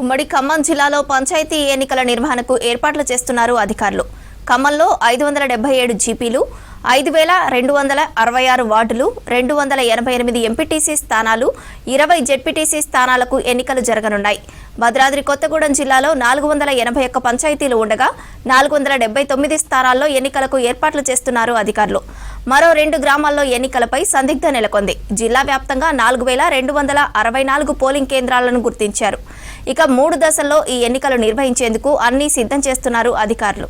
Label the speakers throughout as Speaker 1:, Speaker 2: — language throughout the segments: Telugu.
Speaker 1: ఉమ్మడి ఖమ్మం జిల్లాలో పంచాయతీ ఎన్నికల నిర్వహణకు ఏర్పాట్లు చేస్తున్నారు అధికారులు. ఖమ్మంలో 577 జీపీలు, 5266 వార్డులు, 288 ఎంపీటీసీ స్థానాలు, 20 జెడ్పీటీసీ స్థానాలకు ఎన్నికలు జరగనున్నాయి. భద్రాద్రి కొత్తగూడెం జిల్లాలో 481 పంచాయతీలు ఉండగా 479 స్థానాల్లో ఎన్నికలకు ఏర్పాట్లు చేస్తున్నారు అధికారులు. మరో 2 గ్రామాల్లో ఎన్నికలపై సందిగ్ధ నెలకొంది. జిల్లా వ్యాప్తంగా 4264 పోలింగ్ కేంద్రాలను గుర్తించారు. ఇక 3 దశల్లో ఈ ఎన్నికలు నిర్వహించేందుకు అన్ని సిద్ధం చేస్తున్నారు అధికారులు.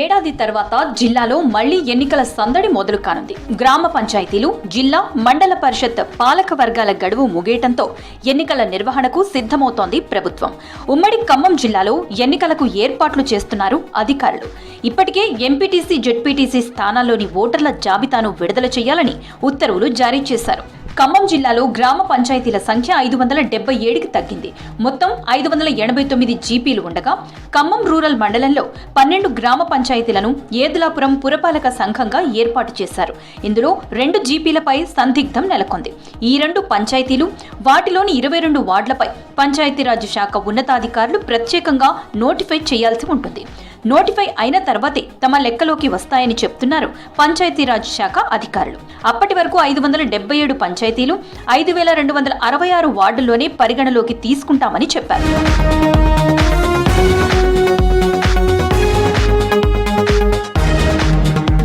Speaker 2: ఏడాది తర్వాత జిల్లాలో మళ్లీ ఎన్నికల సందడి మొదలు కానుంది. గ్రామ పంచాయతీలు, జిల్లా, మండల పరిషత్ పాలక వర్గాల గడువు ముగియటంతో ఎన్నికల నిర్వహణకు సిద్ధమవుతోంది ప్రభుత్వం. ఉమ్మడి ఖమ్మం జిల్లాలో ఎన్నికలకు ఏర్పాట్లు చేస్తున్నారు అధికారులు. ఇప్పటికే ఎంపీటీసీ, జెడ్పీటీసీ స్థానాల్లోని ఓటర్ల జాబితాను విడుదల చేయాలని ఉత్తర్వులు జారీ చేశారు. ఖమ్మం జిల్లాలో గ్రామ పంచాయతీల సంఖ్య 577కి తగ్గింది. మొత్తం 589 జీపీలు ఉండగా ఖమ్మం రూరల్ మండలంలో 12 గ్రామ పంచాయతీలను ఏదులాపురం పురపాలక సంఘంగా ఏర్పాటు చేశారు. ఇందులో 2 జీపీలపై సందిగ్ధం నెలకొంది. ఈ 2 పంచాయతీలు, వాటిలోని 22 వార్డులపై పంచాయతీరాజ్ శాఖ ఉన్నతాధికారులు ప్రత్యేకంగా నోటిఫై చేయాల్సి ఉంటుంది. నోటిఫై అయిన తర్వాతే తమ లెక్కలోకి వస్తాయని చెప్తున్నారు పంచాయతీరాజ్ శాఖ అధికారులు. అప్పటి వరకు 577 పంచాయతీలు, 5266 వార్డుల్లోనే పరిగణలోకి తీసుకుంటామని చెప్పారు.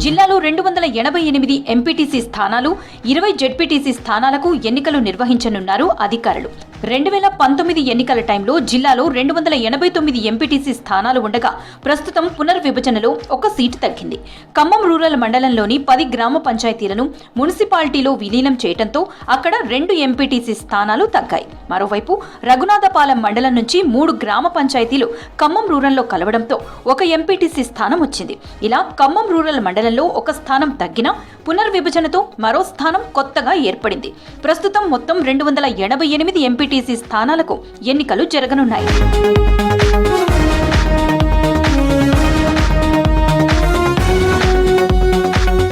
Speaker 2: జిల్లాలో 288 ఎంపీటీసీ స్థానాలు, 20 జెడ్పీటీసీ స్థానాలకు ఎన్నికలు నిర్వహించనున్నారు అధికారులు. 2019 ఎన్నికల టైంలో జిల్లాలో 289 ఎంపీటీసీ స్థానాలు ఉండగా ప్రస్తుతం పునర్విభజనలో 1 సీటు తగ్గింది. ఖమ్మం రూరల్ మండలంలోని 10 గ్రామ పంచాయతీలను మున్సిపాలిటీలో విలీనం చేయడంతో అక్కడ 2 ఎంపీటీసీ స్థానాలు తగ్గాయి. మరోవైపు రఘునాథపాలెం మండలం నుంచి 3 గ్రామ పంచాయతీలు ఖమ్మం రూరల్లో కలవడంతో 1 ఎంపీటీసీ స్థానం వచ్చింది. ఇలా ఖమ్మం రూరల్ మండలంలో 1 స్థానం తగ్గినా పునర్విభజనతో మరో స్థానం కొత్తగా ఏర్పడింది. ప్రస్తుతం మొత్తం 288 ఎంపీటీసీ స్థానాలకు ఎన్నికలు జరగనున్నాయి.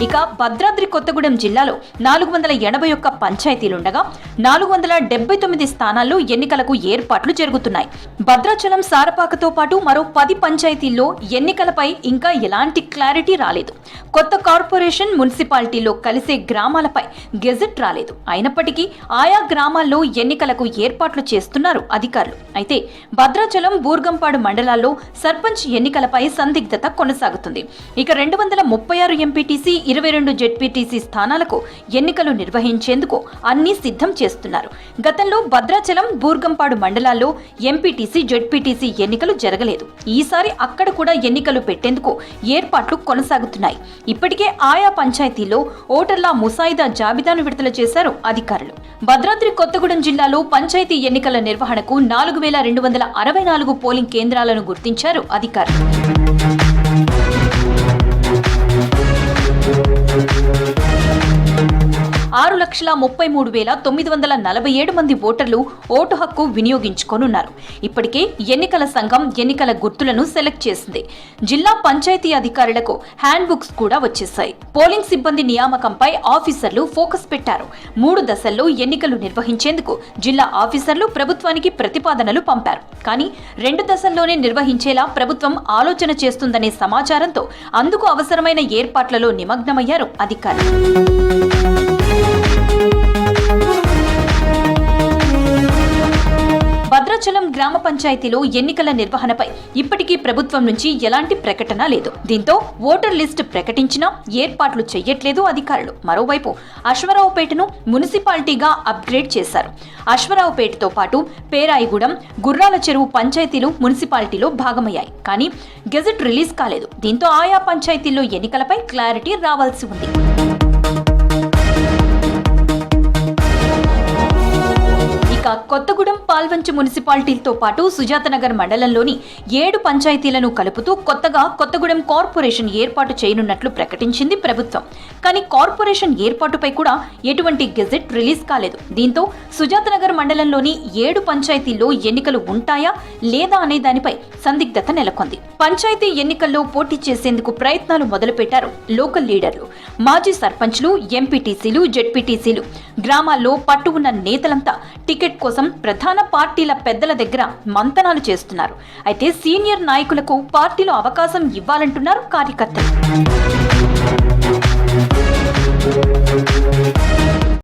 Speaker 2: ఇక భద్రాద్రి కొత్తగూడెం జిల్లాలో 481 పంచాయతీలుండగా 479 స్థానాల్లో ఎన్నికలకు ఏర్పాట్లు జరుగుతున్నాయి. భద్రాచలం, సారపాకతో పాటు మరో 10 పంచాయతీల్లో ఎన్నికలపై ఇంకా ఎలాంటి క్లారిటీ రాలేదు. కొత్త కార్పొరేషన్, మున్సిపాలిటీలో కలిసే గ్రామాలపై గెజెట్ రాలేదు. అయినప్పటికీ ఆయా గ్రామాల్లో ఎన్నికలకు ఏర్పాట్లు చేస్తున్నారు అధికారులు. అయితే భద్రాచలం, బూర్గంపాడు మండలాల్లో సర్పంచ్ ఎన్నికలపై సందిగ్ధత కొనసాగుతుంది. ఇక 236 ఎంపీటీసీ, 22 జెడ్పీటీసీ స్థానాలకు ఎన్నికలు నిర్వహించేందుకు అన్ని సిద్ధం చేస్తున్నారు. గతంలో భద్రాచలం, బూర్గంపాడు మండలాల్లో ఎంపీటీసీ, జెడ్పీటీసీ ఎన్నికలు జరగలేదు. ఈసారి అక్కడ కూడా ఎన్నికలు పెట్టేందుకు ఏర్పాట్లు కొనసాగుతున్నాయి. ఇప్పటికే ఆయా పంచాయతీల్లో ఓటర్ల ముసాయిదా జాబితాను విడుదల చేశారు అధికారులు. భద్రాద్రి కొత్తగూడెం జిల్లాలో పంచాయతీ ఎన్నికల నిర్వహణకు 4264 పోలింగ్ కేంద్రాలను గుర్తించారు అధికారులు. 6,33,947 మంది ఓటర్లు ఓటు హక్కు వినియోగించుకోనున్నారు. ఇప్పటికే ఎన్నికల సంఘం ఎన్నికల గుర్తులను సెలెక్ట్ చేసింది. జిల్లా పంచాయతీ అధికారులకు హ్యాండ్ బుక్స్ కూడా వచ్చేశాయి. పోలింగ్ సిబ్బంది నియామకంపై ఆఫీసర్లు ఫోకస్ పెట్టారు. 3 దశల్లో ఎన్నికలు నిర్వహించేందుకు జిల్లా ఆఫీసర్లు ప్రభుత్వానికి ప్రతిపాదనలు పంపారు. కానీ 2 దశల్లోనే నిర్వహించేలా ప్రభుత్వం ఆలోచన చేస్తుందనే సమాచారంతో అందుకు అవసరమైన ఏర్పాట్లలో నిమగ్నమయ్యారు అధికారులు. భద్రాచలం గ్రామ పంచాయతీలో ఎన్నికల నిర్వహణపై ఇప్పటికీ ప్రభుత్వం నుంచి ఎలాంటి ప్రకటన లేదు. దీంతో ఓటర్ లిస్టు ప్రకటించినా ఏర్పాట్లు చెయ్యట్లేదు అధికారులు. మరోవైపు అశ్వరావుపేటను మున్సిపాలిటీగా అప్గ్రేడ్ చేశారు. అశ్వరావుపేటతో పాటు పేరాయిగూడెం, గుర్రాల చెరువు పంచాయతీలు మున్సిపాలిటీలో భాగమయ్యాయి. కానీ గెజెట్ రిలీజ్ కాలేదు. దీంతో ఆయా పంచాయతీల్లో ఎన్నికలపై క్లారిటీ రావాల్సి ఉంది. కొత్తగూడెం, పాల్వంచ పాల్వంచ మున్సిపాలిటీలతో పాటు సుజాతనగర్ మండలంలోని 7 పంచాయతీలను కలుపుతూ కొత్తగా కొత్తగూడెం కార్పొరేషన్ ఏర్పాటు చేయనున్నట్లు ప్రకటించింది ప్రభుత్వం. కానీ కార్పొరేషన్ ఏర్పాటుపై కూడా ఎటువంటి గెజెట్ రిలీజ్ కాలేదు. దీంతో సుజాతనగర్ మండలంలోని 7 పంచాయతీల్లో ఎన్నికలు ఉంటాయా లేదా అనే దానిపై సందిగ్ధత నెలకొంది. పంచాయతీ ఎన్నికల్లో పోటీ చేసేందుకు ప్రయత్నాలు మొదలుపెట్టారు లోకల్ లీడర్లు. మాజీ సర్పంచ్లు, ఎంపీటీసీలు, జెడ్పీటీసీలు, గ్రామాల్లో పట్టు ఉన్న నేతలంతా టికెట్ కోసం ప్రధాన పార్టీల పెద్దల దగ్గర మంతనాలు చేస్తున్నారు. అయితే సీనియర్ నాయకులకు పార్టీలో అవకాశం ఇవ్వాలంటున్నారు కార్యకర్తలు.